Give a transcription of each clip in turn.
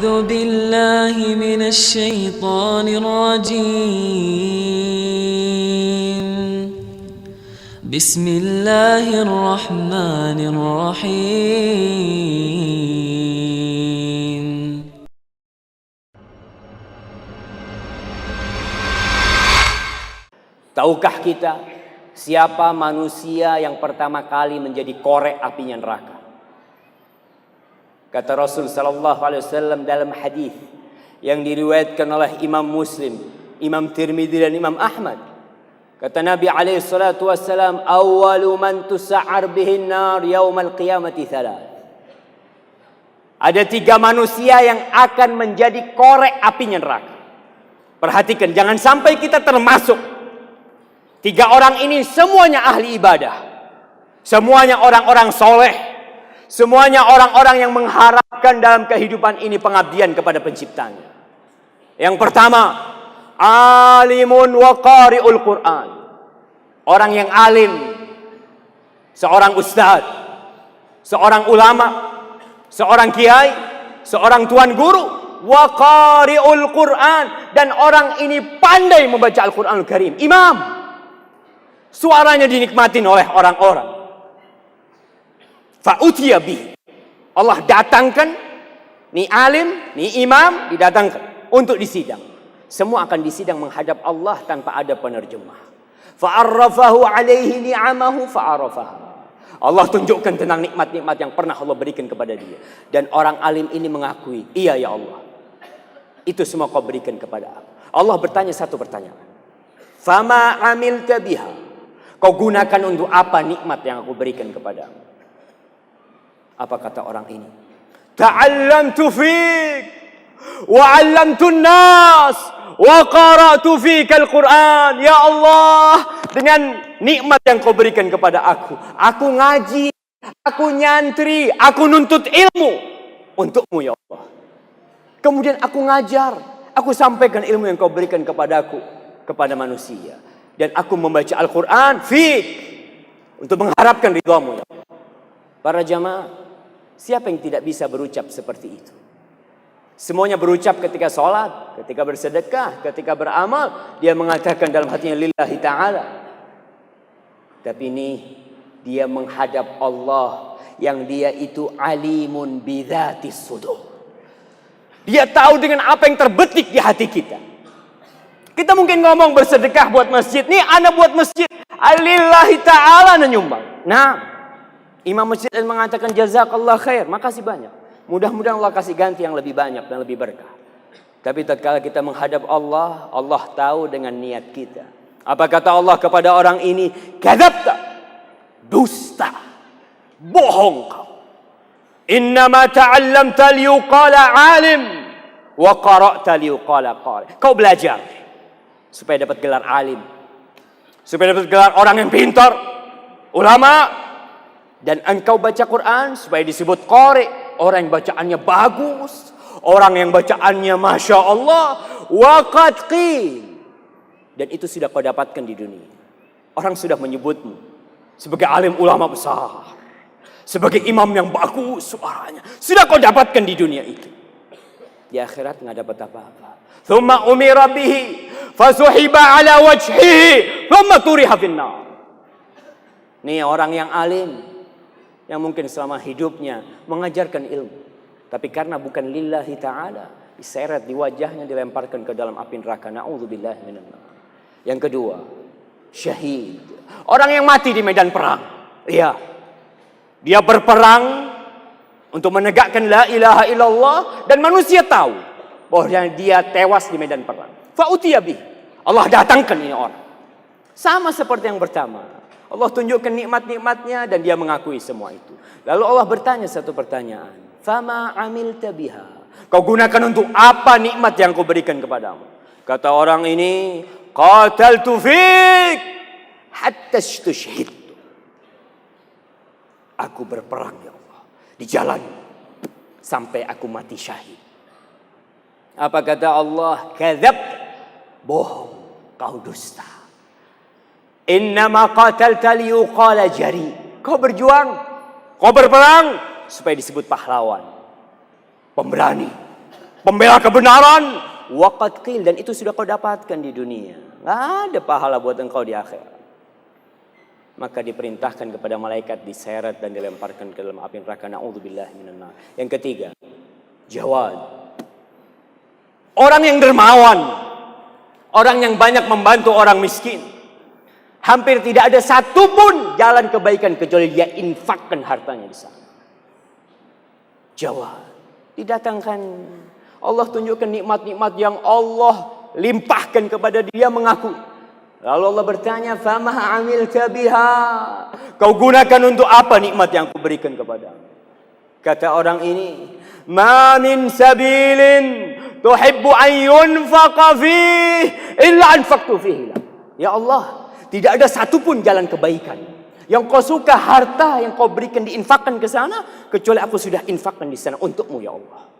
أعوذ بالله من الشيطان الرجيم بسم الله الرحمن الرحيم. Tahukah kita siapa manusia yang pertama kali menjadi korek apinya neraka? Kata Rasul sallallahu alaihi wasallam dalam hadis yang diriwayatkan oleh Imam Muslim, Imam Tirmidzi dan Imam Ahmad. Kata Nabi alaihi salatu wasallam, "Awwalu man tus'ar bihin nar yaumal qiyamati thalath." Ada 3 manusia yang akan menjadi korek apinya neraka. Perhatikan, jangan sampai kita termasuk 3 orang ini. Semuanya ahli ibadah, semuanya orang-orang soleh, semuanya orang-orang yang mengharapkan dalam kehidupan ini pengabdian kepada penciptanya. Yang pertama, alimun wa qari'ul Quran. Orang yang alim, seorang ustaz, seorang ulama, seorang kiai, seorang tuan guru, wa qari'ul Quran, dan orang ini pandai membaca Al-Quranul Karim. Imam, suaranya dinikmatin oleh orang-orang. Fa'utiya bih. Allah datangkan ni alim, ni imam, didatangkan untuk disidang. Semua akan disidang menghadap Allah tanpa ada penerjemah. Fa'arrafahu alaihi ni'amahu fa'arafaha. Allah tunjukkan tentang nikmat-nikmat yang pernah Allah berikan kepada dia. Dan orang alim ini mengakui, iya ya Allah, itu semua kau berikan kepada aku. Allah bertanya satu pertanyaan. Fama amilta biha. Kau gunakan untuk apa nikmat yang aku berikan kepadamu? Apa kata orang ini? Ta'allamtu fik wa 'allamtun nas wa qara'tu fika al-Qur'an. Ya Allah, dengan nikmat yang kau berikan kepada aku ngaji, aku nyantri, aku nuntut ilmu untukmu ya Allah. Kemudian aku ngajar, aku sampaikan ilmu yang kau berikan kepadaku kepada manusia. Dan aku membaca Al-Quran fik untuk mengharapkan ridhamu ya Allah. Para jamaah, siapa yang tidak bisa berucap seperti itu? Semuanya berucap ketika sholat, ketika bersedekah, ketika beramal. Dia mengatakan dalam hatinya lillahi ta'ala. Tapi ini dia menghadap Allah yang dia itu alimun bidzatis sudur. Dia tahu dengan apa yang terbetik di hati kita. Kita mungkin ngomong bersedekah buat masjid. Nih anak buat masjid, lillahi ta'ala nyumbang. Nah, imam masjid mengatakan jazakallah khair, makasih banyak. Mudah-mudahan Allah kasih ganti yang lebih banyak dan lebih berkah. Tapi tatkala kita menghadap Allah, Allah tahu dengan niat kita. Apa kata Allah kepada orang ini? Kadzabta, dusta, bohong kau. Innama ta'allamta liyuqala alim wa qara'ta liyuqala qari. Kau belajar supaya dapat gelar alim, supaya dapat gelar orang yang pintar, ulama. Dan engkau baca Quran supaya disebut qari, orang yang bacaannya bagus, orang yang bacaannya Masya Allah. Waqad qil. Dan itu sudah kau dapatkan di dunia. Orang sudah menyebutmu sebagai alim ulama besar, sebagai imam yang bagus suaranya. Sudah kau dapatkan di dunia itu. Di akhirat nggak dapat apa-apa. Thumma umira bihi fasuhiba ala wajhihi thumma turiha finnar. Nih orang yang alim, yang mungkin selama hidupnya mengajarkan ilmu, tapi karena bukan lillahi ta'ala, diseret di wajahnya, dilemparkan ke dalam api neraka. Na'udzubillahi minan nar. Yang kedua, syahid. Orang yang mati di medan perang. Iya, dia berperang untuk menegakkan la ilaha illallah, dan manusia tahu bahwa dia tewas di medan perang. Fa'utiya bih. Allah datangkan ini orang. Sama seperti yang pertama. Allah tunjukkan nikmat-nikmatnya dan dia mengakui semua itu. Lalu Allah bertanya satu pertanyaan. Fama amilta biha. Kau gunakan untuk apa nikmat yang kau berikan kepadamu? Kata orang ini, qataltu fik hatta istushhidtu. Aku berperang ya Allah di jalan sampai aku mati syahid. Apa kata Allah? Kadzab, bohong, kau dusta. Innama qatalta liyuqala jari. Kau berjuang, kau berperang supaya disebut pahlawan, pemberani. pembela kebenaran. Waqad qil, dan itu sudah kau dapatkan di dunia. Nggak ada pahala buat engkau di akhirat. Maka diperintahkan kepada malaikat diseret dan dilemparkan ke dalam api neraka. Na'udzubillahi minan nar. Yang ketiga, Jawad. Orang yang dermawan, orang yang banyak membantu orang miskin. Hampir tidak ada satupun jalan kebaikan kecuali dia infakkan hartanya di sana. Jawad. Didatangkan, Allah tunjukkan nikmat-nikmat yang Allah limpahkan kepada dia, mengaku. Lalu Allah bertanya, "Fama amilta biha?" Kau gunakan untuk apa nikmat yang aku berikan kepadamu? Kata orang ini, "Ma min sabilin tuhibbu an yunfaqa fihi illa anfaqtu fihi." Ya Allah, tidak ada satupun jalan kebaikan yang kau suka harta yang kau berikan diinfakkan ke sana kecuali aku sudah infakkan di sana untukmu ya Allah.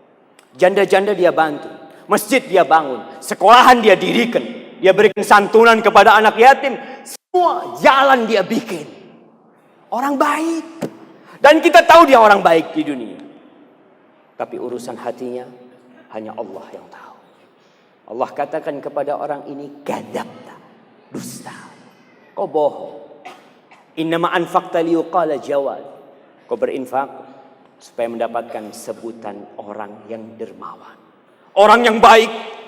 Janda-janda dia bantu, masjid dia bangun, sekolahan dia dirikan. Dia berikan santunan kepada anak yatim. Semua jalan dia bikin. Orang baik. Dan kita tahu dia orang baik di dunia. Tapi urusan hatinya hanya Allah yang tahu. Allah katakan kepada orang ini, "Kadzabta." Dusta. Kau bohong. Innama anfaqta liyuqala Jawad. Kau berinfak supaya mendapatkan sebutan orang yang dermawan. Orang yang baik.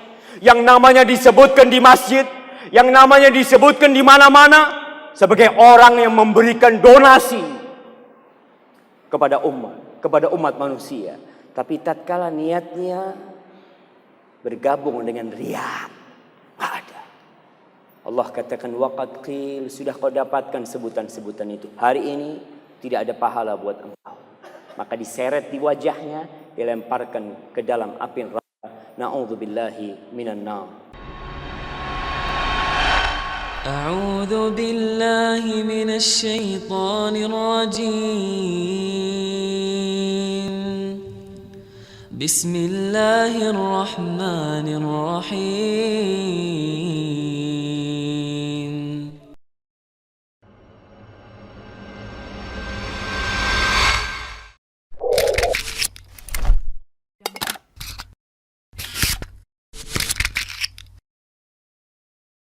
Yang namanya disebutkan di masjid, yang namanya disebutkan di mana-mana sebagai orang yang memberikan donasi kepada umat manusia. Tapi tatkala niatnya bergabung dengan riya, tidak ada. Allah katakan, "Waqad qil," sudah kau dapatkan sebutan-sebutan itu. Hari ini tidak ada pahala buat engkau. Maka diseret di wajahnya, dilemparkan ke dalam api neraka. Na'udzubillahi minan nar. أعوذ بالله من الشيطان الرجيم بسم الله الرحمن الرحيم